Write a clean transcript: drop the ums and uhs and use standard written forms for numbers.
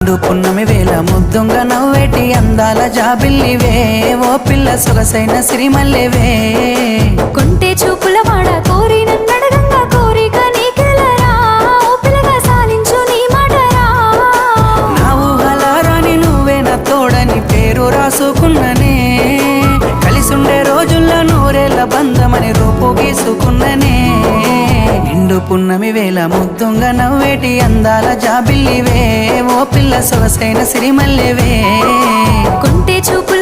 పున్నమి వేళ ముద్దుంగ నవ్వేటి అందాల జాబిల్లివే ఓ పిల్ల సొగసైన సిరిమల్లెవే కొంటే చూపుల వాడ కోరి నన్నడగంగా కోరిక నీకెలరా ఓ పిల్లగా సాలించు నీ మాటరా నా ఊహలారాని నువ్వే నా తోడని పేరు రాసుకున్ననే కలిసుండే రోజుల్లో నూరేళ్ల బంధమని రూపు గీసుకున్ననే నిండు పున్నమి వేళ ముద్దుంగ నవ్వేటి అందాల జాబిల్లివే ఓ పిల్ల సొగసైన సిరిమల్లెవే కొంటే చూపు